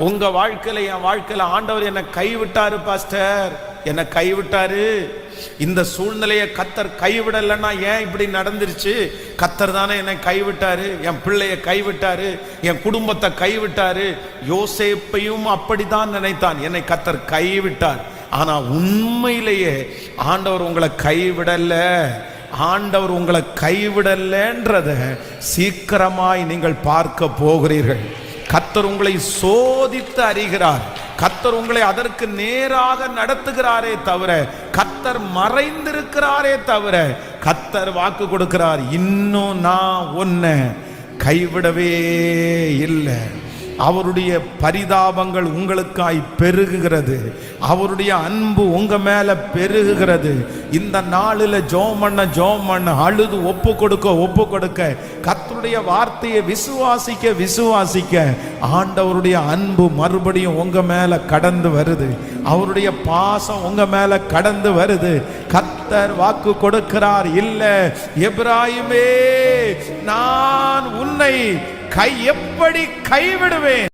உங்க வாழ்க்கையில என் வாழ்க்கையில ஆண்டவர் என்னை கைவிட்டாரு பாஸ்டர், என்னை கைவிட்டாரு. இந்த சூழ்நிலையை கத்தர் கைவிடலைன்னா ஏன் இப்படி நடந்துருச்சு? கத்தர் தானே என்னை கைவிட்டாரு, என் பிள்ளைய கைவிட்டாரு, என் குடும்பத்தை கைவிட்டாரு. யோசேப்பையும் அப்படித்தான் நினைத்தான், என்னை கத்தர் கைவிட்டார். ஆனா உண்மையிலேயே ஆண்டவர் உங்களை கைவிடல, ஆண்டவர் உங்களை கைவிடலன்றத சீக்கிரமாய் நீங்கள் பார்க்க போகிறீர்கள். கத்தர் உங்களை சோதித்து அறிகிறார். கத்தர் உங்களை அதற்கு நேராக நடத்துகிறாரே தவிர, கத்தர் மறைந்திருக்கிறாரே தவிர, கத்தர் வாக்கு கொடுக்கிறார், இன்னும் நான் உன்னை கைவிடவே இல்லை. அவருடைய பரிதாபங்கள் உங்களுக்காய் பெருகுகிறது, அவருடைய அன்பு உங்க மேல பெருகுகிறது. இந்த நாளில் ஜோம் பண்ண அழுது ஒப்பு கொடுக்க கர்த்தருடைய வார்த்தையை விசுவாசிக்க ஆண்டவருடைய அன்பு மறுபடியும் உங்க மேல கடந்து வருது, அவருடைய பாசம் உங்க மேல கடந்து வருது. கர்த்தர் வாக்கு கொடுக்கிறார், இல்ல எபிராயிமே, நான் உன்னை எப்படி கைவிடுவேன்?